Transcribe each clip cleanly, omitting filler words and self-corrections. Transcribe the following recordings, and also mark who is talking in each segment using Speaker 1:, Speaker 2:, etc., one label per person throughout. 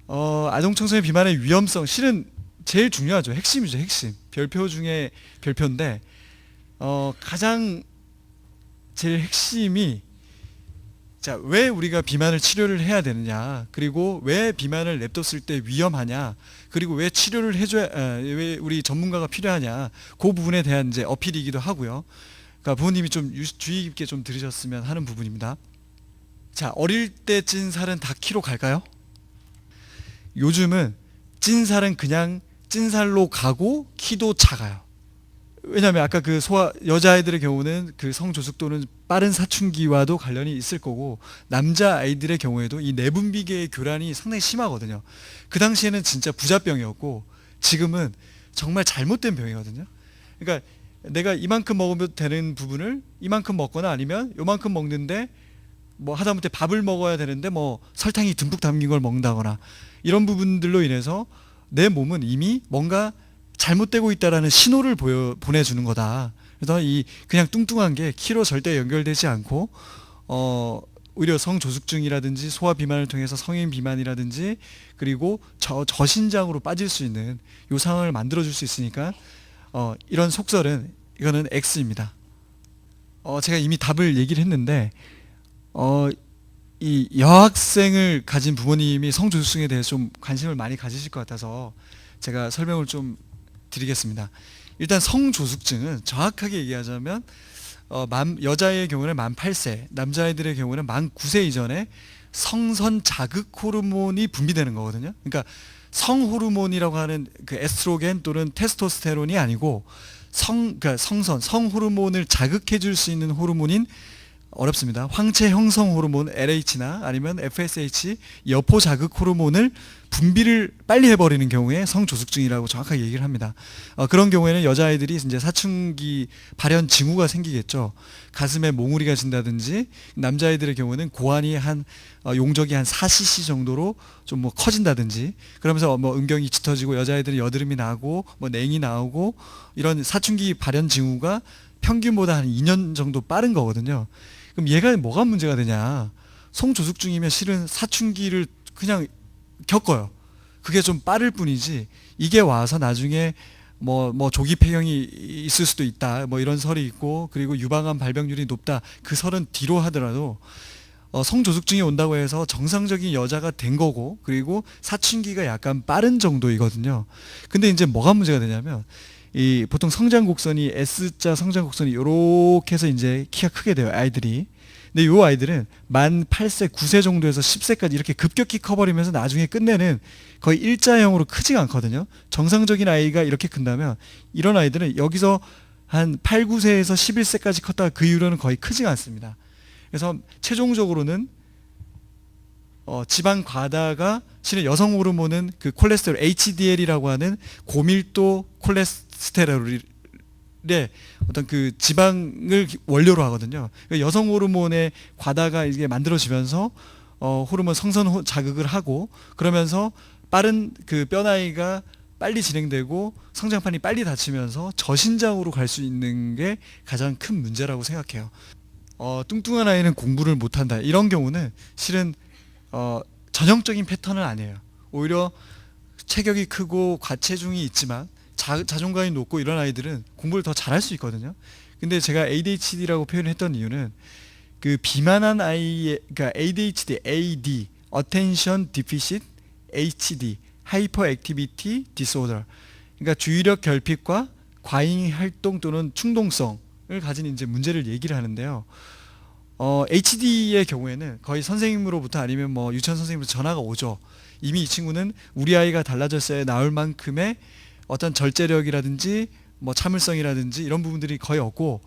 Speaker 1: 아동 청소년 비만의 위험성 실은 제일 중요하죠. 핵심이죠, 핵심. 별표 중에 별표인데 가장 제일 핵심이 자, 왜 우리가 비만을 치료를 해야 되느냐, 그리고 왜 비만을 냅뒀을 때 위험하냐, 그리고 왜 치료를 해줘야, 왜 우리 전문가가 필요하냐, 그 부분에 대한 이제 어필이기도 하고요. 그러니까 부모님이 좀 주의 깊게 좀 들으셨으면 하는 부분입니다. 자, 어릴 때 찐 살은 다 키로 갈까요? 요즘은 찐 살은 그냥 찐 살로 가고 키도 작아요. 왜냐하면 아까 그 여자아이들의 경우는 그 성조숙 또는 빠른 사춘기와도 관련이 있을 거고, 남자아이들의 경우에도 이 내분비계의 교란이 상당히 심하거든요. 그 당시에는 진짜 부자병이었고 지금은 정말 잘못된 병이거든요. 그러니까 내가 이만큼 먹으면 되는 부분을 이만큼 먹거나, 아니면 요만큼 먹는데 뭐 하다못해 밥을 먹어야 되는데 뭐 설탕이 듬뿍 담긴 걸 먹는다거나, 이런 부분들로 인해서 내 몸은 이미 뭔가 잘못되고 있다라는 신호를 보내주는 거다. 그래서 이 그냥 뚱뚱한 게 키로 절대 연결되지 않고 오히려 성조숙증이라든지 소아 비만을 통해서 성인 비만이라든지, 그리고 저신장으로 빠질 수 있는 요 상황을 만들어줄 수 있으니까 이런 속설은 이거는 X입니다. 제가 이미 답을 얘기를 했는데 이 여학생을 가진 부모님이 성조숙증에 대해서 좀 관심을 많이 가지실 것 같아서 제가 설명을 좀 드리겠습니다. 일단 성조숙증은 정확하게 얘기하자면 여자의 경우는 만 8세, 남자아이들의 경우는 만 9세 이전에 성선 자극 호르몬이 분비되는 거거든요. 그러니까 성호르몬이라고 하는 그 에스트로겐 또는 테스토스테론이 아니고 그러니까 성 호르몬을 자극해 줄 수 있는 호르몬인, 어렵습니다, 황체 형성 호르몬 LH나 아니면 FSH 여포 자극 호르몬을 분비를 빨리 해버리는 경우에 성조숙증이라고 정확하게 얘기를 합니다. 그런 경우에는 여자아이들이 이제 사춘기 발현 징후가 생기겠죠. 가슴에 몽우리가 진다든지, 남자아이들의 경우는 고환이 용적이 한 4cc 정도로 좀 뭐 커진다든지, 그러면서 뭐 음경이 짙어지고 여자아이들은 여드름이 나고 뭐 냉이 나오고, 이런 사춘기 발현 징후가 평균보다 한 2년 정도 빠른 거거든요. 그럼 얘가 뭐가 문제가 되냐? 성조숙증이면 실은 사춘기를 그냥 겪어요. 그게 좀 빠를 뿐이지, 이게 와서 나중에 뭐 조기 폐경이 있을 수도 있다, 뭐 이런 설이 있고, 그리고 유방암 발병률이 높다, 그 설은 뒤로 하더라도 성조숙증이 온다고 해서 정상적인 여자가 된 거고, 그리고 사춘기가 약간 빠른 정도이거든요. 근데 이제 뭐가 문제가 되냐면, 이 보통 성장 곡선이 S자 성장 곡선이 요렇게 해서 이제 키가 크게 돼요, 아이들이. 근데 요 아이들은 만 8세, 9세 정도에서 10세까지 이렇게 급격히 커버리면서 나중에 끝내는 거의 일자형으로 크지가 않거든요. 정상적인 아이가 이렇게 큰다면, 이런 아이들은 여기서 한 8, 9세에서 11세까지 컸다가 그 이후로는 거의 크지가 않습니다. 그래서 최종적으로는 지방 과다가 실은 여성 호르몬은 그 콜레스테롤 HDL이라고 하는 고밀도 콜레스테롤의 어떤 그 지방을 원료로 하거든요. 그러니까 여성 호르몬의 과다가 이게 만들어지면서 호르몬 성선 자극을 하고, 그러면서 빠른 그 뼈 나이가 빨리 진행되고 성장판이 빨리 닫히면서 저신장으로 갈 수 있는 게 가장 큰 문제라고 생각해요. 뚱뚱한 아이는 공부를 못한다, 이런 경우는 실은 전형적인 패턴은 아니에요. 오히려 체격이 크고 과체중이 있지만 자존감이 높고 이런 아이들은 공부를 더 잘할 수 있거든요. 근데 제가 ADHD라고 표현을 했던 이유는 그 비만한 아이의, 그러니까 ADHD, AD, Attention Deficit HD, Hyperactivity Disorder, 그러니까 주의력 결핍과 과잉 활동 또는 충동성을 가진 이제 문제를 얘기를 하는데요. HD의 경우에는 거의 선생님으로부터 아니면 뭐 유치원 선생님으로부터 전화가 오죠. 이미 이 친구는 우리 아이가 달라졌어야 나올 만큼의 어떤 절제력이라든지 뭐 참을성이라든지 이런 부분들이 거의 없고,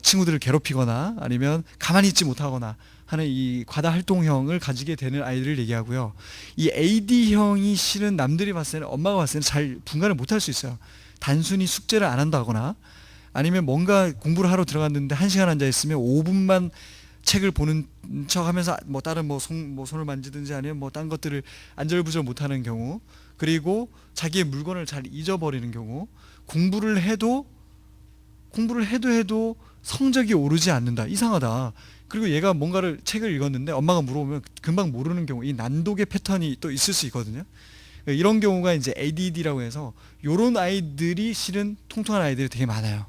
Speaker 1: 친구들을 괴롭히거나 아니면 가만히 있지 못하거나 하는 이 과다 활동형을 가지게 되는 아이들을 얘기하고요. 이 AD형이 실은 남들이 봤을 때는, 엄마가 봤을 때는 잘 분간을 못할 수 있어요. 단순히 숙제를 안 한다거나, 아니면 뭔가 공부를 하러 들어갔는데 1시간 앉아 있으면 5분만 책을 보는 척 하면서 뭐 다른 손을 만지든지 아니면 뭐 딴 것들을 안절부절 못하는 경우, 그리고 자기의 물건을 잘 잊어버리는 경우, 공부를 해도 성적이 오르지 않는다. 이상하다. 그리고 얘가 뭔가를 책을 읽었는데 엄마가 물어보면 금방 모르는 경우, 이 난독의 패턴이 또 있을 수 있거든요. 이런 경우가 이제 ADD라고 해서 요런 아이들이 실은 통통한 아이들이 되게 많아요.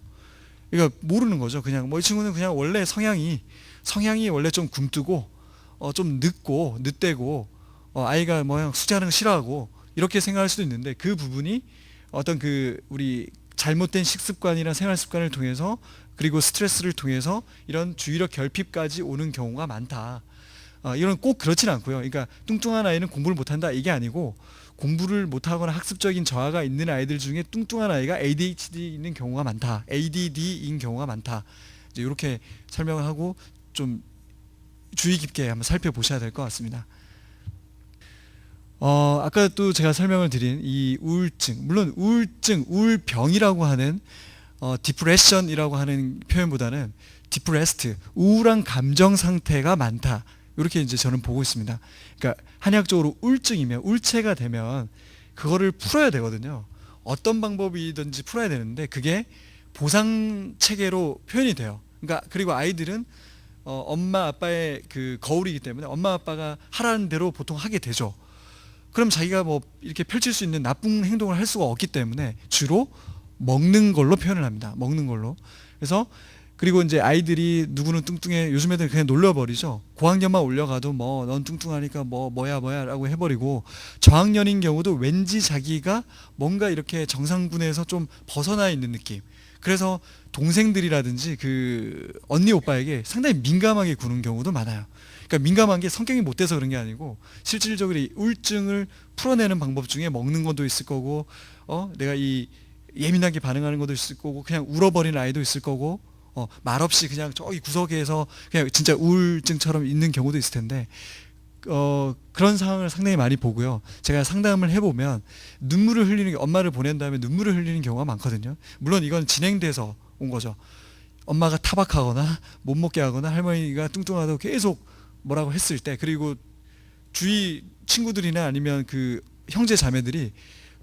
Speaker 1: 그러니까 모르는 거죠. 그냥 뭐 이 친구는 그냥 원래 성향이 원래 좀 굼뜨고 좀 늦대고 아이가 뭐 그냥 숙제하는 거 싫어하고 이렇게 생각할 수도 있는데, 그 부분이 어떤 그 우리 잘못된 식습관이나 생활 습관을 통해서, 그리고 스트레스를 통해서 이런 주의력 결핍까지 오는 경우가 많다. 이런 꼭 그렇진 않고요. 그러니까 뚱뚱한 아이는 공부를 못한다 이게 아니고, 공부를 못하거나 학습적인 저하가 있는 아이들 중에 뚱뚱한 아이가 ADHD 있는 경우가 많다. ADD인 경우가 많다. 이제 이렇게 설명을 하고 좀 주의 깊게 한번 살펴보셔야 될 것 같습니다. 아까 또 제가 설명을 드린 이 우울증, 물론 우울병이라고 하는 디프레션이라고 하는 표현보다는 디프레스트, 우울한 감정 상태가 많다. 이렇게 이제 저는 보고 있습니다. 그러니까 한의학적으로 우울증이면, 우울체가 되면 그거를 풀어야 되거든요. 어떤 방법이든지 풀어야 되는데 그게 보상 체계로 표현이 돼요. 그러니까 그리고 아이들은 엄마 아빠의 그 거울이기 때문에 엄마 아빠가 하라는 대로 보통 하게 되죠. 그럼 자기가 뭐 이렇게 펼칠 수 있는 나쁜 행동을 할 수가 없기 때문에 주로 먹는 걸로 표현을 합니다. 먹는 걸로. 그래서 그리고 이제 아이들이 누구는 뚱뚱해, 요즘 애들 그냥 놀려버리죠. 고학년만 올려가도 뭐 넌 뚱뚱하니까 뭐야 라고 해버리고, 저학년인 경우도 왠지 자기가 뭔가 이렇게 정상군에서 좀 벗어나 있는 느낌. 그래서 동생들이라든지 그 언니 오빠에게 상당히 민감하게 구는 경우도 많아요. 그러니까 민감한 게 성격이 못 돼서 그런 게 아니고, 실질적으로 이 우울증을 풀어내는 방법 중에 먹는 것도 있을 거고, 내가 이 예민하게 반응하는 것도 있을 거고, 그냥 울어버리는 아이도 있을 거고, 말없이 그냥 저기 구석에서 그냥 진짜 우울증처럼 있는 경우도 있을 텐데, 그런 상황을 상당히 많이 보고요. 제가 상담을 해보면 눈물을 흘리는 게, 엄마를 보낸 다음에 눈물을 흘리는 경우가 많거든요. 물론 이건 진행돼서 온 거죠. 엄마가 타박하거나 못 먹게 하거나 할머니가 뚱뚱하다고 계속 뭐라고 했을 때, 그리고 주위 친구들이나 아니면 그 형제 자매들이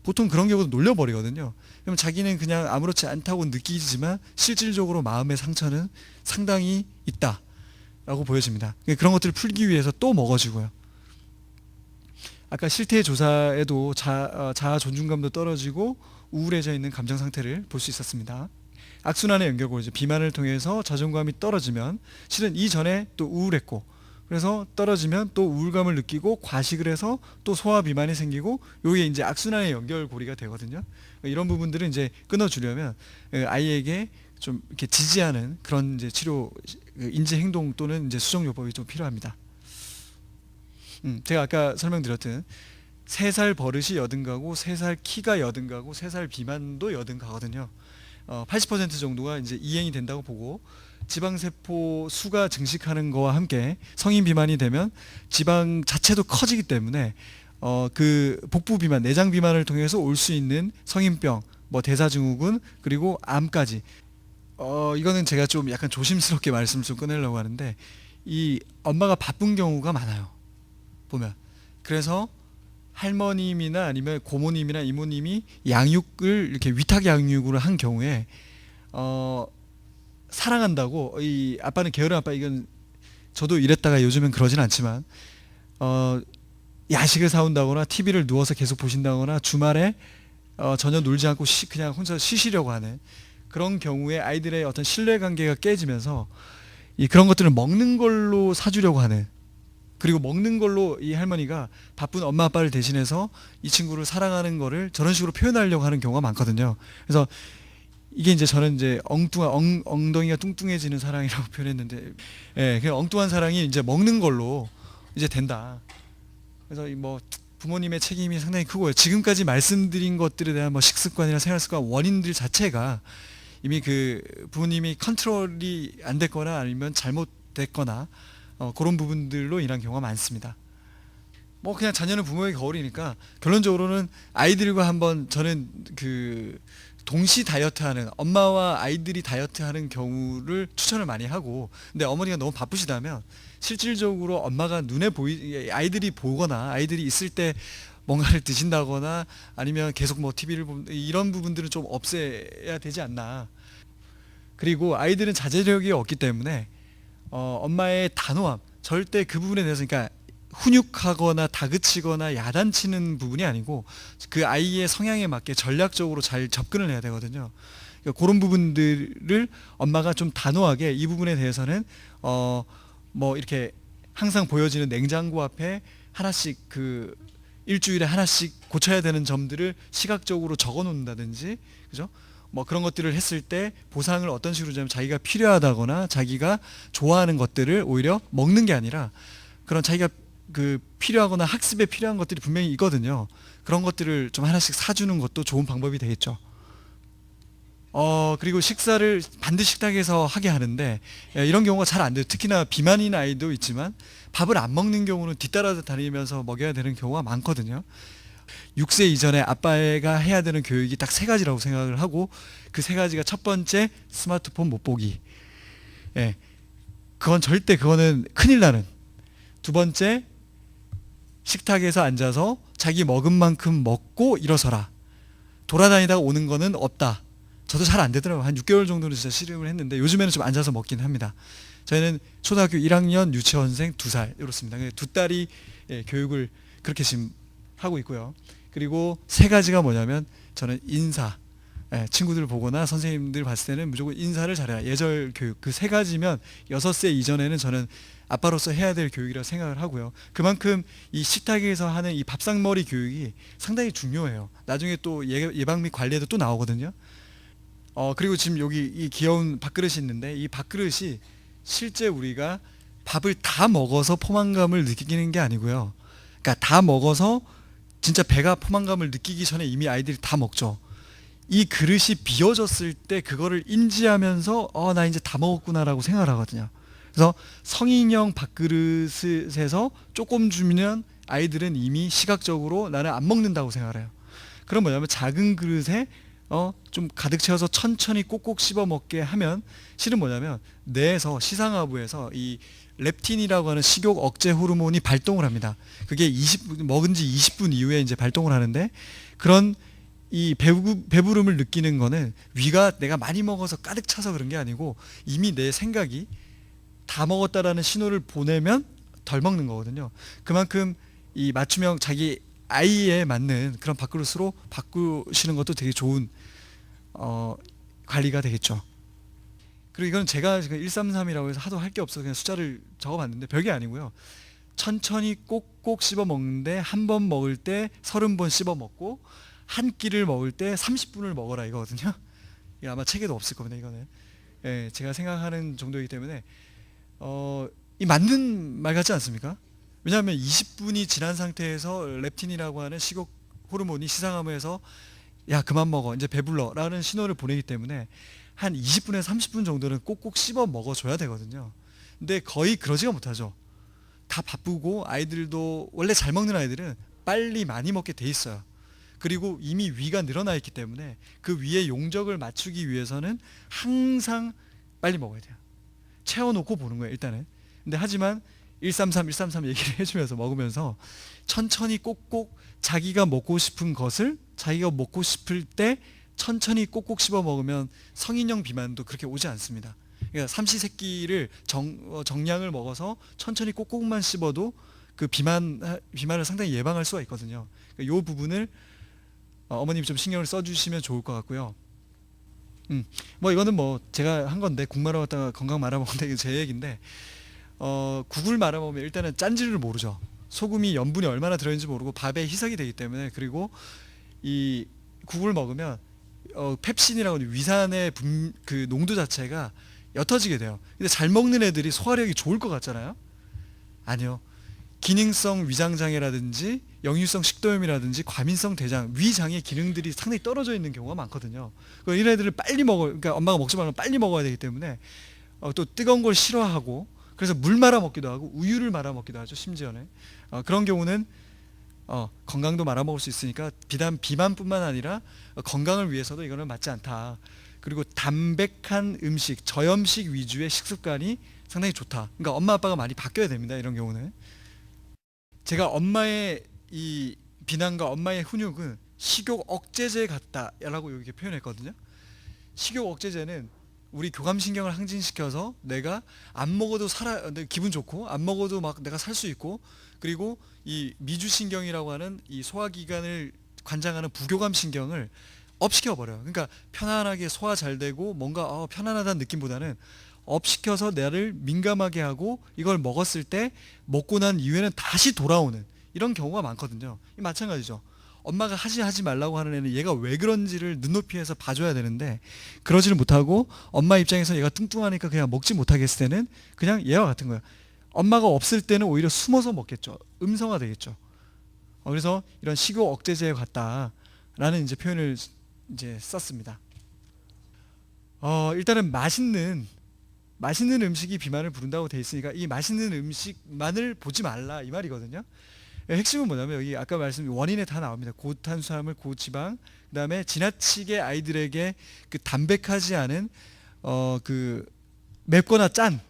Speaker 1: 보통 그런 경우도 놀려버리거든요. 그럼 자기는 그냥 아무렇지 않다고 느끼지만 실질적으로 마음의 상처는 상당히 있다라고 보여집니다. 그런 것들을 풀기 위해서 또 먹어지고요. 아까 실태 조사에도 자아 존중감도 떨어지고 우울해져 있는 감정 상태를 볼 수 있었습니다. 악순환의 연결고리죠. 비만을 통해서 자존감이 떨어지면 실은 이전에 또 우울했고, 그래서 떨어지면 또 우울감을 느끼고 과식을 해서 또 소화 비만이 생기고, 요게 이제 악순환의 연결고리가 되거든요. 이런 부분들은 이제 끊어주려면 아이에게 좀 이렇게 지지하는 그런 이제 치료, 인지 행동 또는 이제 수정 요법이 좀 필요합니다. 제가 아까 설명드렸던 3살 버릇이 여든가고 3살 키가 여든가고 3살 비만도 여든가거든요. 80% 정도가 이제 이행이 된다고 보고, 지방세포 수가 증식하는 거와 함께 성인 비만이 되면 지방 자체도 커지기 때문에 그 복부 비만, 내장 비만을 통해서 올 수 있는 성인병, 뭐 대사증후군, 그리고 암까지. 이거는 제가 좀 약간 조심스럽게 말씀을 좀 꺼내려고 하는데, 이 엄마가 바쁜 경우가 많아요. 보면. 그래서 할머님이나 아니면 고모님이나 이모님이 양육을 이렇게 위탁 양육을 한 경우에 사랑한다고, 이 아빠는 게으른 아빠, 이건 저도 이랬다가 요즘은 그러진 않지만 야식을 사온다거나 TV를 누워서 계속 보신다거나 주말에 전혀 놀지 않고 그냥 혼자 쉬시려고 하는 그런 경우에 아이들의 어떤 신뢰관계가 깨지면서 그런 것들을 먹는 걸로 사주려고 하는, 그리고 먹는 걸로 이 할머니가 바쁜 엄마 아빠를 대신해서 이 친구를 사랑하는 거를 저런 식으로 표현하려고 하는 경우가 많거든요. 그래서 이게 이제 저는 이제 엉덩이가 뚱뚱해지는 사랑이라고 표현했는데, 그 엉뚱한 사랑이 이제 먹는 걸로 이제 된다. 그래서 뭐 부모님의 책임이 상당히 크고요. 지금까지 말씀드린 것들에 대한 뭐 식습관이나 생활습관 원인들 자체가 이미 그 부모님이 컨트롤이 안 됐거나 아니면 잘못됐거나 그런 부분들로 인한 경우가 많습니다. 뭐 그냥 자녀는 부모의 거울이니까 결론적으로는 아이들과 한번, 저는 그 동시 다이어트하는, 엄마와 아이들이 다이어트하는 경우를 추천을 많이 하고, 근데 어머니가 너무 바쁘시다면 실질적으로 엄마가 아이들이 보거나 아이들이 있을 때 뭔가를 드신다거나 아니면 계속 뭐 TV를 보는 이런 부분들은 좀 없애야 되지 않나. 그리고 아이들은 자제력이 없기 때문에 엄마의 단호함, 절대 그 부분에 대해서, 그러니까 훈육하거나 다그치거나 야단치는 부분이 아니고 그 아이의 성향에 맞게 전략적으로 잘 접근을 해야 되거든요. 그러니까 그런 부분들을 엄마가 좀 단호하게 이 부분에 대해서는 뭐 이렇게 항상 보여지는 냉장고 앞에 하나씩 그 일주일에 하나씩 고쳐야 되는 점들을 시각적으로 적어 놓는다든지, 그죠? 뭐 그런 것들을 했을 때 보상을 어떤 식으로 주냐면 자기가 필요하다거나 자기가 좋아하는 것들을 오히려 먹는 게 아니라 그런 자기가 그 필요하거나 학습에 필요한 것들이 분명히 있거든요. 그런 것들을 좀 하나씩 사주는 것도 좋은 방법이 되겠죠. 그리고 식사를 반드시 식탁에서 하게 하는데, 이런 경우가 잘 안 돼요. 특히나 비만인 아이도 있지만 밥을 안 먹는 경우는 뒤따라 다니면서 먹여야 되는 경우가 많거든요. 6세 이전에 아빠가 해야 되는 교육이 딱 세 가지라고 생각을 하고, 그 세 가지가 첫 번째 스마트폰 못 보기. 예. 그거는 큰일 나는. 두 번째 식탁에서 앉아서 자기 먹은 만큼 먹고 일어서라. 돌아다니다가 오는 거는 없다. 저도 잘 안 되더라고요. 한 6개월 정도는 진짜 씨름을 했는데 요즘에는 좀 앉아서 먹긴 합니다. 저희는 초등학교 1학년 유치원생 2살 이렇습니다. 두 딸이 교육을 그렇게 지금 하고 있고요. 그리고 세 가지가 뭐냐면 저는 인사, 친구들 보거나 선생님들 봤을 때는 무조건 인사를 잘해라. 예절 교육, 그 세 가지면 6세 이전에는 저는 아빠로서 해야 될 교육이라고 생각을 하고요. 그만큼 이 식탁에서 하는 이 밥상머리 교육이 상당히 중요해요. 나중에 또 예방 및 관리에도 또 나오거든요. 그리고 지금 여기 이 귀여운 밥그릇이 있는데, 이 밥그릇이 실제 우리가 밥을 다 먹어서 포만감을 느끼는 게 아니고요. 그러니까 다 먹어서 진짜 배가 포만감을 느끼기 전에 이미 아이들이 다 먹죠. 이 그릇이 비워졌을 때 그거를 인지하면서 나 이제 다 먹었구나라고 생각을 하거든요. 그래서 성인형 밥그릇에서 조금 주면 아이들은 이미 시각적으로 나는 안 먹는다고 생각을 해요. 그럼 뭐냐면 작은 그릇에 좀 가득 채워서 천천히 꼭꼭 씹어 먹게 하면, 실은 뭐냐면 뇌에서 시상하부에서 이 렙틴이라고 하는 식욕 억제 호르몬이 발동을 합니다. 그게 20분 먹은 지 20분 이후에 이제 발동을 하는데, 그런 이 배부름을 느끼는 거는 위가 내가 많이 먹어서 가득 차서 그런 게 아니고 이미 내 생각이 다 먹었다라는 신호를 보내면 덜 먹는 거거든요. 그만큼 이 맞춤형 자기 아이에 맞는 그런 밥그릇으로 바꾸시는 것도 되게 좋은 관리가 되겠죠. 그리고 이건 제가 133이라고 해서 하도 할 게 없어서 그냥 숫자를 적어봤는데 별게 아니고요. 천천히 꼭꼭 씹어 먹는데 한 번 먹을 때 30번 씹어 먹고 한 끼를 먹을 때 30분을 먹어라 이거거든요. 이게 아마 책에도 없을 겁니다. 이거는 제가 생각하는 정도이기 때문에 이 맞는 말 같지 않습니까? 왜냐하면 20분이 지난 상태에서 렙틴이라고 하는 식욕 호르몬이 시상하면서 야 그만 먹어 이제 배불러 라는 신호를 보내기 때문에 한 20분에서 30분 정도는 꼭꼭 씹어 먹어줘야 되거든요. 근데 거의 그러지가 못하죠. 다 바쁘고 아이들도 원래 잘 먹는 아이들은 빨리 많이 먹게 돼 있어요. 그리고 이미 위가 늘어나 있기 때문에 그 위에 용적을 맞추기 위해서는 항상 빨리 먹어야 돼요. 채워놓고 보는 거예요 일단은. 근데 하지만 133 얘기를 해주면서 먹으면서 천천히 꼭꼭 자기가 먹고 싶은 것을 자기가 먹고 싶을 때 천천히 꼭꼭 씹어 먹으면 성인형 비만도 그렇게 오지 않습니다. 그러니까 삼시세끼를 정량을 먹어서 천천히 꼭꼭만 씹어도 그 비만을 상당히 예방할 수가 있거든요. 그러니까 이 부분을 어머님이 좀 신경을 써주시면 좋을 것 같고요. 뭐 이거는 뭐 제가 한 건데 국 말아먹다가 건강 말아먹는다 이게 제 얘기인데, 국을 말아먹으면 일단은 짠지를 모르죠. 소금이 염분이 얼마나 들어있는지 모르고 밥에 희석이 되기 때문에. 그리고 이 국을 먹으면 펩신이라고 하는 위산의 그 농도 자체가 옅어지게 돼요. 근데 잘 먹는 애들이 소화력이 좋을 것 같잖아요. 아니요. 기능성 위장장애라든지 역류성 식도염이라든지 과민성 대장, 위장의 기능들이 상당히 떨어져 있는 경우가 많거든요. 이런 애들을 빨리 그러니까 엄마가 먹지 말면 빨리 먹어야 되기 때문에 또 뜨거운 걸 싫어하고, 그래서 물 말아 먹기도 하고 우유를 말아 먹기도 하죠. 심지어는 그런 경우는 건강도 말아 먹을 수 있으니까 비단 비만뿐만 아니라 건강을 위해서도 이거는 맞지 않다. 그리고 담백한 음식, 저염식 위주의 식습관이 상당히 좋다. 그러니까 엄마 아빠가 많이 바뀌어야 됩니다. 이런 경우는. 제가 엄마의 이 비난과 엄마의 훈육은 식욕 억제제 같다라고 이렇게 표현했거든요. 식욕 억제제는 우리 교감신경을 항진시켜서 내가 안 먹어도 기분 좋고 안 먹어도 막 내가 살 수 있고, 그리고 이 미주신경이라고 하는 이 소화기관을 관장하는 부교감신경을 업시켜 버려요. 그러니까 편안하게 소화 잘 되고 뭔가 편안하다는 느낌보다는 업시켜서 나를 민감하게 하고, 이걸 먹었을 때 먹고 난 이후에는 다시 돌아오는 이런 경우가 많거든요. 마찬가지죠. 엄마가 하지 말라고 하는 애는 얘가 왜 그런지를 눈높이에서 봐줘야 되는데 그러지를 못하고, 엄마 입장에서 얘가 뚱뚱하니까 그냥 먹지 못하게 했을 때는 그냥 얘와 같은 거예요. 엄마가 없을 때는 오히려 숨어서 먹겠죠. 음성화 되겠죠. 그래서 이런 식욕 억제제에 같다라는 이제 표현을 이제 썼습니다. 일단은 맛있는 음식이 비만을 부른다고 돼 있으니까 이 맛있는 음식만을 보지 말라 이 말이거든요. 핵심은 뭐냐면 여기 아까 말씀 원인에 다 나옵니다. 고탄수화물, 고지방, 그다음에 지나치게 아이들에게 그 담백하지 않은 그 맵거나 짠,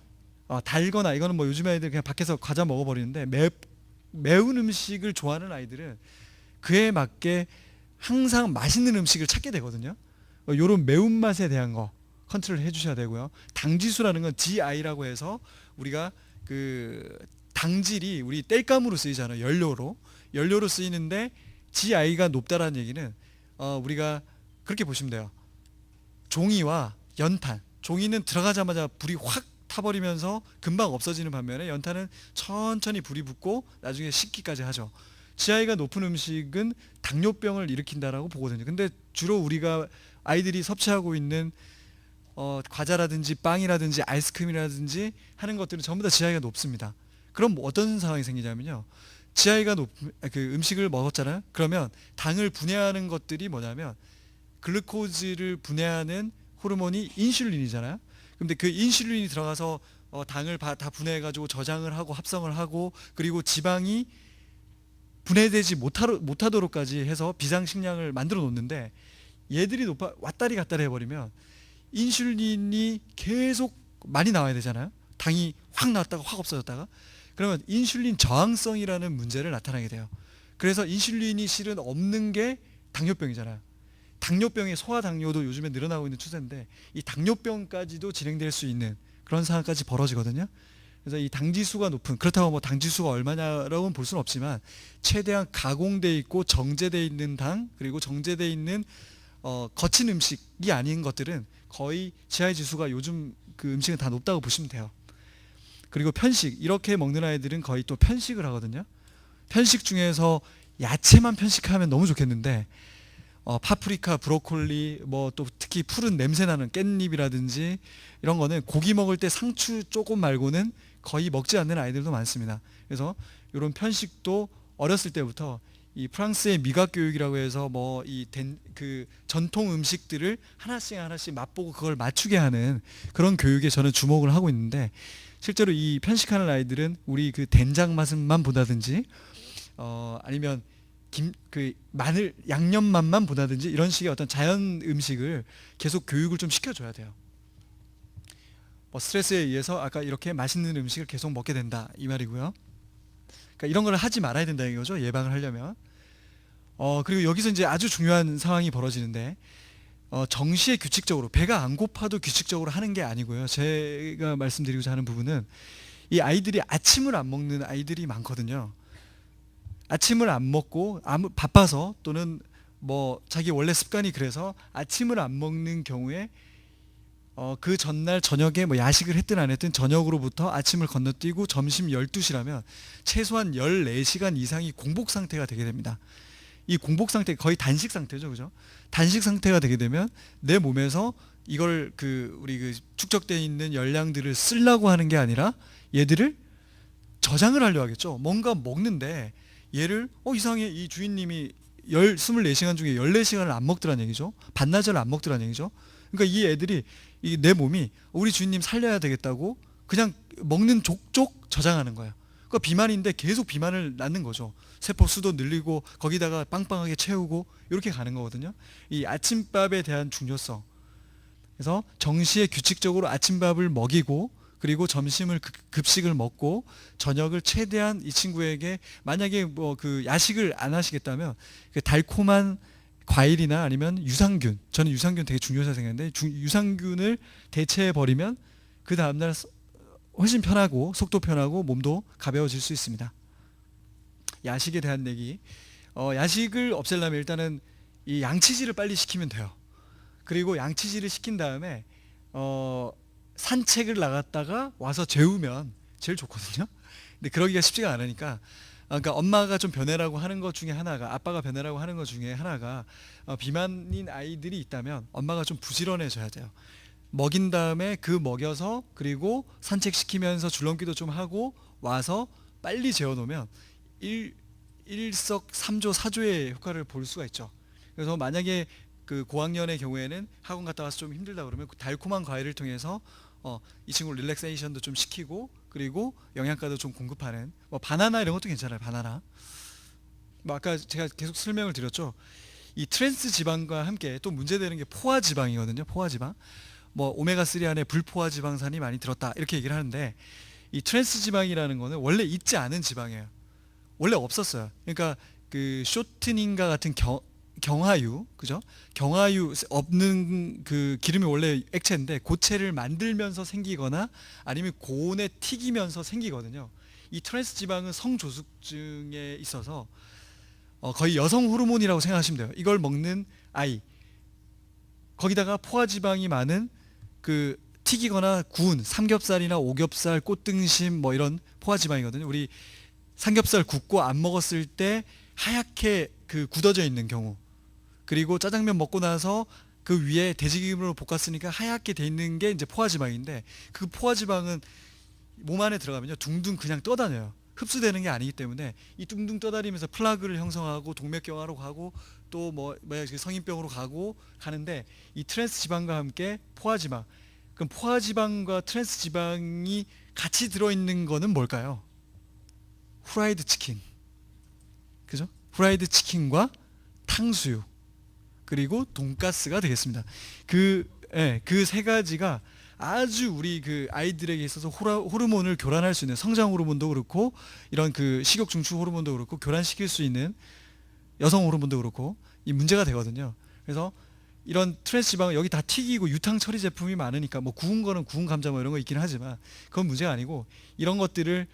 Speaker 1: 달거나, 이거는 뭐 요즘 아이들 그냥 밖에서 과자 먹어버리는데, 매운 음식을 좋아하는 아이들은 그에 맞게 항상 맛있는 음식을 찾게 되거든요. 요런 매운맛에 대한 거 컨트롤 해주셔야 되고요. 당지수라는 건 GI라고 해서 우리가 그 당질이 우리 땔감으로 쓰이잖아요. 연료로 쓰이는데 GI가 높다라는 얘기는 우리가 그렇게 보시면 돼요. 종이와 연탄, 종이는 들어가자마자 불이 확 타버리면서 금방 없어지는 반면에 연탄은 천천히 불이 붙고 나중에 식기까지 하죠. GI가 높은 음식은 당뇨병을 일으킨다라고 보거든요. 근데 주로 우리가 아이들이 섭취하고 있는 과자라든지 빵이라든지 아이스크림이라든지 하는 것들은 전부 다 GI가 높습니다. 그럼 어떤 상황이 생기냐면요. GI가 그 음식을 먹었잖아요. 그러면 당을 분해하는 것들이 뭐냐면 글루코즈를 분해하는 호르몬이 인슐린이잖아요. 근데 그 인슐린이 들어가서 당을 다 분해해가지고 저장을 하고 합성을 하고, 그리고 지방이 분해되지 못하도록까지 해서 비상식량을 만들어 놓는데, 얘들이 왔다리 갔다리 해버리면 인슐린이 계속 많이 나와야 되잖아요. 당이 확 나왔다가 확 없어졌다가, 그러면 인슐린 저항성이라는 문제를 나타나게 돼요. 그래서 인슐린이 실은 없는 게 당뇨병이잖아요. 당뇨병의 소아당뇨도 요즘에 늘어나고 있는 추세인데, 이 당뇨병까지도 진행될 수 있는 그런 상황까지 벌어지거든요. 그래서 이 당지수가 높은, 그렇다고 뭐 당지수가 얼마냐라고는 볼 수는 없지만 최대한 가공돼 있고 정제돼 있는 당, 그리고 정제돼 있는 거친 음식이 아닌 것들은 거의 GI 지수가 요즘 그 음식은 다 높다고 보시면 돼요. 그리고 편식, 이렇게 먹는 아이들은 거의 또 편식을 하거든요. 편식 중에서 야채만 편식하면 너무 좋겠는데 파프리카, 브로콜리, 뭐 또 특히 푸른 냄새 나는 깻잎이라든지 이런 거는 고기 먹을 때 상추 조금 말고는 거의 먹지 않는 아이들도 많습니다. 그래서 이런 편식도 어렸을 때부터 이 프랑스의 미각 교육이라고 해서 뭐 그 전통 음식들을 하나씩 맛보고 그걸 맞추게 하는 그런 교육에 저는 주목을 하고 있는데, 실제로 이 편식하는 아이들은 우리 그 된장 맛만 보다든지 아니면 그 마늘 양념 맛만 보다든지 이런 식의 어떤 자연 음식을 계속 교육을 좀 시켜줘야 돼요. 뭐 스트레스에 의해서 아까 이렇게 맛있는 음식을 계속 먹게 된다 이 말이고요. 그러니까 이런 걸 하지 말아야 된다 이거죠. 예방을 하려면. 그리고 여기서 이제 아주 중요한 상황이 벌어지는데, 정시에 규칙적으로, 배가 안 고파도 규칙적으로 하는 게 아니고요. 제가 말씀드리고자 하는 부분은 이 아이들이 아침을 안 먹는 아이들이 많거든요. 아침을 안 먹고 바빠서, 또는 뭐 자기 원래 습관이 그래서 아침을 안 먹는 경우에 그 전날 저녁에 뭐 야식을 했든 안 했든 저녁으로부터 아침을 건너뛰고 점심 12시라면 최소한 14시간 이상이 공복 상태가 되게 됩니다. 이 공복 상태, 거의 단식 상태죠, 그죠? 단식 상태가 되게 되면 내 몸에서 이걸 우리 그 축적되어 있는 열량들을 쓰려고 하는 게 아니라 얘들을 저장을 하려 하겠죠. 뭔가 먹는데 얘를 이상해, 이 주인님이 24시간 중에 14시간을 안 먹더란 얘기죠. 반나절을 안 먹더란 얘기죠. 그러니까 이 애들이 내 몸이 우리 주인님 살려야 되겠다고 그냥 먹는 족족 저장하는 거예요. 그러니까 비만인데 계속 비만을 낳는 거죠. 세포 수도 늘리고 거기다가 빵빵하게 채우고 이렇게 가는 거거든요. 이 아침밥에 대한 중요성. 그래서 정시에 규칙적으로 아침밥을 먹이고, 그리고 점심을 급식을 먹고 저녁을 최대한 이 친구에게, 만약에 뭐 그 야식을 안 하시겠다면 그 달콤한 과일이나 아니면 유산균, 저는 유산균 되게 중요하다 생각하는데 유산균을 대체해 버리면 그 다음날 훨씬 편하고 속도 편하고 몸도 가벼워질 수 있습니다. 야식에 대한 얘기. 야식을 없애려면 일단은 이 양치질을 빨리 시키면 돼요. 그리고 양치질을 시킨 다음에 산책을 나갔다가 와서 재우면 제일 좋거든요. 근데 그러기가 쉽지가 않으니까, 그러니까 엄마가 좀 변해라고 하는 것 중에 하나가, 아빠가 변해라고 하는 것 중에 하나가, 비만인 아이들이 있다면 엄마가 좀 부지런해져야 돼요. 먹인 다음에 그 먹여서 그리고 산책시키면서 줄넘기도 좀 하고 와서 빨리 재워놓으면 일석삼조 사조의 효과를 볼 수가 있죠. 그래서 만약에 그 고학년의 경우에는 학원 갔다 와서 좀 힘들다 그러면 그 달콤한 과일을 통해서 이 친구 릴렉세이션도 좀 시키고 그리고 영양가도 좀 공급하는, 뭐 바나나 이런 것도 괜찮아요. 바나나. 뭐 아까 제가 계속 설명을 드렸죠. 이 트랜스 지방과 함께 또 문제되는 게 포화 지방이거든요. 포화 지방. 뭐 오메가 3 안에 불포화 지방산이 많이 들었다 이렇게 얘기를 하는데, 이 트랜스 지방이라는 거는 원래 있지 않은 지방이에요. 원래 없었어요. 그러니까 그 쇼트닌과 같은 경화유, 그죠? 경화유 없는 그 기름이 원래 액체인데 고체를 만들면서 생기거나 아니면 고온에 튀기면서 생기거든요. 이 트랜스 지방은 성조숙증에 있어서 거의 여성 호르몬이라고 생각하시면 돼요. 이걸 먹는 아이, 거기다가 포화 지방이 많은 그 튀기거나 구운 삼겹살이나 오겹살, 꽃등심 뭐 이런 포화 지방이거든요. 우리 삼겹살 굽고 안 먹었을 때 하얗게 그 굳어져 있는 경우, 그리고 짜장면 먹고 나서 그 위에 돼지기름으로 볶았으니까 하얗게 돼 있는 게 이제 포화지방인데, 그 포화지방은 몸 안에 들어가면요 둥둥 그냥 떠다녀요. 흡수되는 게 아니기 때문에 이 둥둥 떠다니면서 플라그를 형성하고 동맥경화로 가고 또 성인병으로 가는데, 이 트랜스 지방과 함께 포화지방, 그럼 포화지방과 트랜스 지방이 같이 들어있는 거는 뭘까요? 후라이드 치킨, 그죠? 후라이드 치킨과 탕수육 그리고 돈가스가 되겠습니다. 그 세 가지가 아주 우리 그 아이들에게 있어서 호르몬을 교란할 수 있는, 성장 호르몬도 그렇고 이런 그 식욕 중추 호르몬도 그렇고 교란시킬 수 있는 여성 호르몬도 그렇고 이 문제가 되거든요. 그래서 이런 트랜스 지방은 여기 다 튀기고 유탕 처리 제품이 많으니까, 뭐 구운 거는 구운 감자 뭐 이런 거 있긴 하지만 그건 문제가 아니고, 이런 것들을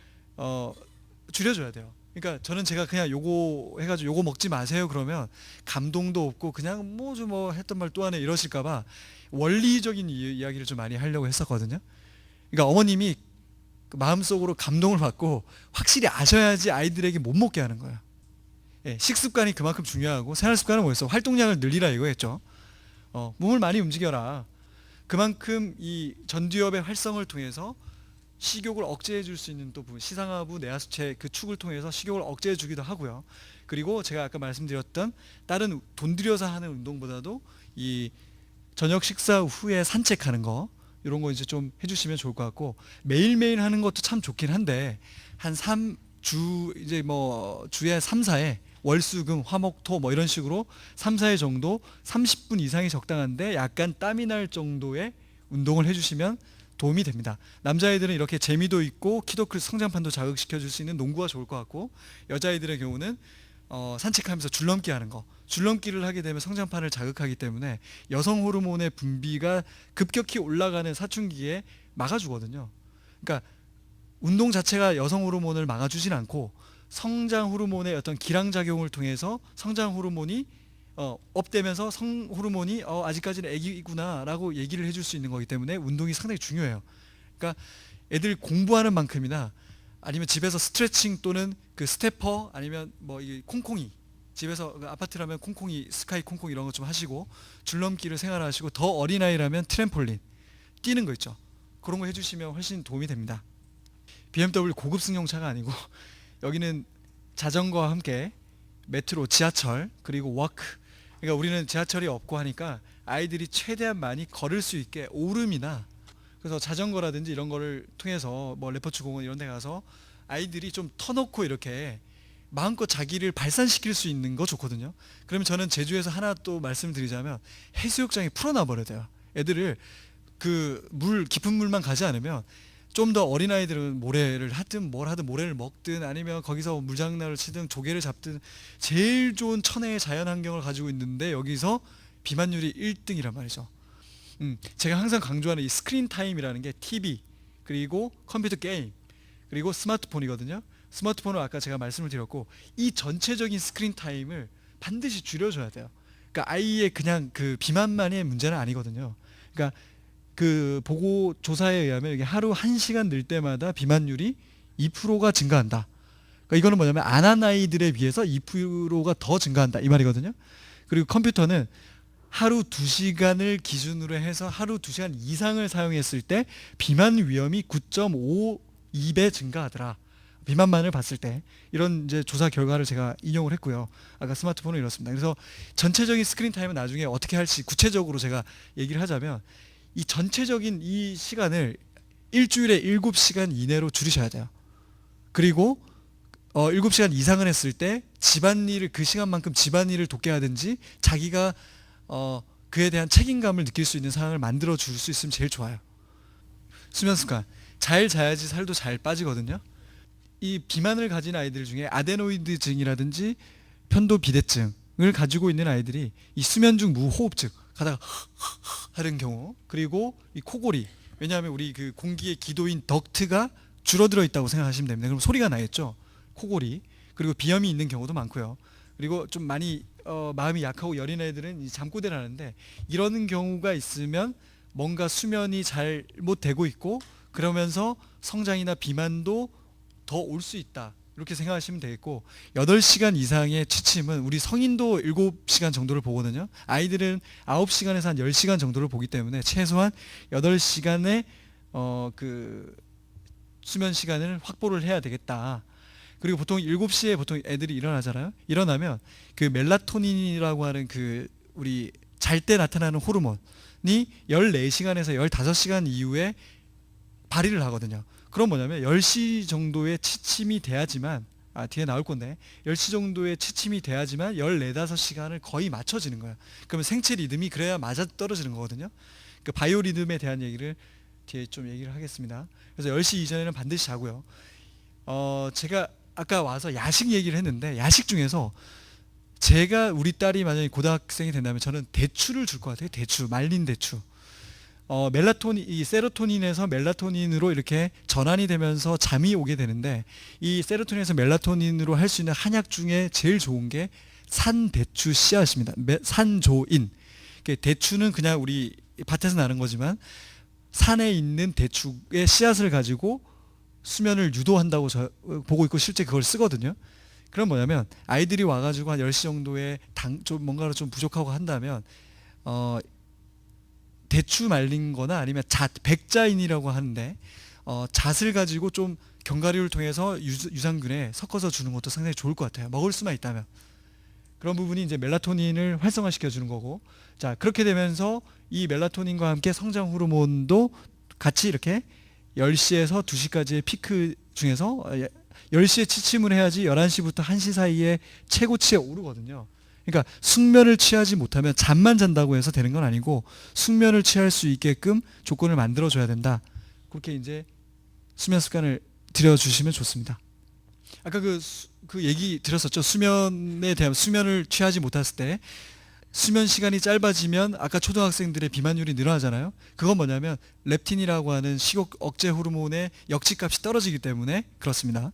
Speaker 1: 줄여줘야 돼요. 그러니까 저는 제가 그냥 요거 해가지고 요거 먹지 마세요 그러면 감동도 없고 그냥 뭐 했던 말 또 하네 이러실까봐 원리적인 이야기를 좀 많이 하려고 했었거든요. 그러니까 어머님이 마음속으로 감동을 받고 확실히 아셔야지 아이들에게 못 먹게 하는 거예요. 식습관이 그만큼 중요하고, 생활습관은 뭐였어? 활동량을 늘리라 이거였죠. 몸을 많이 움직여라. 그만큼 이 전두엽의 활성을 통해서 식욕을 억제해 줄 수 있는 또 부분, 시상하부 내하수체 그 축을 통해서 식욕을 억제해 주기도 하고요. 그리고 제가 아까 말씀드렸던 다른 돈 들여서 하는 운동보다도 이 저녁 식사 후에 산책하는 거, 이런 거 이제 좀 해주시면 좋을 것 같고, 매일매일 하는 것도 참 좋긴 한데 한 3주 이제 뭐 주에 3, 4회 월수금 화목토 뭐 이런 식으로 3, 4회 정도 30분 이상이 적당한데 약간 땀이 날 정도의 운동을 해주시면 도움이 됩니다. 남자아이들은 이렇게 재미도 있고 키도 클 성장판도 자극시켜 줄 수 있는 농구가 좋을 것 같고, 여자아이들의 경우는 산책하면서 줄넘기 하는 거, 줄넘기를 하게 되면 성장판을 자극하기 때문에 여성 호르몬의 분비가 급격히 올라가는 사춘기에 막아주거든요. 그러니까 운동 자체가 여성 호르몬을 막아주진 않고 성장 호르몬의 어떤 기량작용을 통해서 성장 호르몬이 업되면서 성 호르몬이 아직까지는 애기구나 라고 얘기를 해줄 수 있는 거기 때문에 운동이 상당히 중요해요. 그러니까 애들 공부하는 만큼이나 아니면 집에서 스트레칭 또는 그 스태퍼 아니면 뭐 이 콩콩이, 집에서 아파트라면 콩콩이, 스카이 콩콩이 이런 거 좀 하시고, 줄넘기를 생활하시고, 더 어린아이라면 트램폴린 뛰는 거 있죠, 그런 거 해주시면 훨씬 도움이 됩니다. BMW 고급 승용차가 아니고 여기는 자전거와 함께 메트로, 지하철 그리고 워크, 그러니까 우리는 지하철이 없고 하니까 아이들이 최대한 많이 걸을 수 있게 오름이나, 그래서 자전거라든지 이런 거를 통해서 뭐 레퍼츠 공원 이런 데 가서 아이들이 좀 터놓고 이렇게 마음껏 자기를 발산시킬 수 있는 거 좋거든요. 그러면 저는 제주에서 하나 또 말씀드리자면 해수욕장에 풀어놔 버려야 돼요. 애들을 그 깊은 물만 가지 않으면 좀 더 어린아이들은 모래를 하든 뭘 하든 모래를 먹든 아니면 거기서 물장난을 치든 조개를 잡든 제일 좋은 천혜의 자연환경을 가지고 있는데 여기서 비만율이 1등이란 말이죠. 제가 항상 강조하는 이 스크린 타임이라는 게 TV 그리고 컴퓨터 게임 그리고 스마트폰이거든요. 스마트폰은 아까 제가 말씀을 드렸고 이 전체적인 스크린 타임을 반드시 줄여줘야 돼요. 그러니까 아이의 그냥 그 비만만의 문제는 아니거든요. 그러니까 그 보고 조사에 의하면 이게 하루 1시간 늘 때마다 비만율이 2%가 증가한다. 그러니까 이거는 뭐냐면 안 한 아이들에 비해서 2%가 더 증가한다 이 말이거든요. 그리고 컴퓨터는 하루 2시간을 기준으로 해서 하루 2시간 이상을 사용했을 때 비만 위험이 9.52배 증가하더라. 비만만을 봤을 때 이런 이제 조사 결과를 제가 인용을 했고요. 아까 스마트폰은 이렇습니다. 그래서 전체적인 스크린 타임은 나중에 어떻게 할지 구체적으로 제가 얘기를 하자면 이 전체적인 이 시간을 일주일에 7시간 이내로 줄이셔야 돼요. 그리고 7시간 이상을 했을 때 집안일을 그 시간만큼 집안일을 돕게 하든지 자기가 그에 대한 책임감을 느낄 수 있는 상황을 만들어 줄 수 있으면 제일 좋아요. 수면 습관. 잘 자야지 살도 잘 빠지거든요. 이 비만을 가진 아이들 중에 아데노이드증이라든지 편도비대증을 가지고 있는 아이들이 이 수면 중 무호흡증 가다가 하는 경우 그리고 이 코골이 왜냐하면 우리 그 공기의 기도인 덕트가 줄어들어 있다고 생각하시면 됩니다. 그럼 소리가 나겠죠. 코골이 그리고 비염이 있는 경우도 많고요. 그리고 좀 많이 마음이 약하고 여린 애들은 이 잠꼬대를 하는데 이러는 경우가 있으면 뭔가 수면이 잘못되고 있고 그러면서 성장이나 비만도 더 올 수 있다. 이렇게 생각하시면 되겠고 8시간 이상의 취침은 우리 성인도 7시간 정도를 보거든요. 아이들은 9시간에서 한 10시간 정도를 보기 때문에 최소한 8시간의 그 수면 시간을 확보를 해야 되겠다. 그리고 보통 7시에 보통 애들이 일어나잖아요. 일어나면 그 멜라토닌이라고 하는 그 우리 잘 때 나타나는 호르몬이 14시간에서 15시간 이후에 발휘를 하거든요. 그럼 뭐냐면 10시 정도의 취침이 돼야지만 뒤에 나올 건데 10시 정도의 취침이 돼야지만 14, 5시간을 거의 맞춰지는 거예요. 그러면 생체 리듬이 그래야 맞아 떨어지는 거거든요. 그 바이오 리듬에 대한 얘기를 뒤에 좀 얘기를 하겠습니다. 그래서 10시 이전에는 반드시 자고요. 제가 아까 와서 야식 얘기를 했는데 야식 중에서 제가 우리 딸이 만약에 고등학생이 된다면 저는 대추를 줄 것 같아요. 대추, 말린 대추. 멜라토닌, 이 세로토닌에서 멜라토닌으로 이렇게 전환이 되면서 잠이 오게 되는데 이 세로토닌에서 멜라토닌으로 할 수 있는 한약 중에 제일 좋은 게 산대추 씨앗입니다. 산조인. 대추는 그냥 우리 밭에서 나는 거지만 산에 있는 대추의 씨앗을 가지고 수면을 유도한다고 보고 있고 실제 그걸 쓰거든요. 그럼 뭐냐면 아이들이 와가지고 한 10시 정도에 좀 뭔가를 좀 부족하고 한다면 대추 말린 거나 아니면 백자인이라고 하는데 잣을 가지고 좀 견과류를 통해서 유산균에 섞어서 주는 것도 상당히 좋을 것 같아요. 먹을 수만 있다면. 그런 부분이 이제 멜라토닌을 활성화시켜 주는 거고 자 그렇게 되면서 이 멜라토닌과 함께 성장 호르몬도 같이 이렇게 10시에서 2시까지의 피크 중에서 10시에 취침을 해야지 11시부터 1시 사이에 최고치에 오르거든요. 그러니까 숙면을 취하지 못하면 잠만 잔다고 해서 되는 건 아니고 숙면을 취할 수 있게끔 조건을 만들어줘야 된다. 그렇게 이제 수면 습관을 들여주시면 좋습니다. 아까 그 얘기 드렸었죠. 수면에 대한 수면을 취하지 못했을 때 수면 시간이 짧아지면 아까 초등학생들의 비만율이 늘어나잖아요. 그건 뭐냐면 렙틴이라고 하는 식욕 억제 호르몬의 역치값이 떨어지기 때문에 그렇습니다.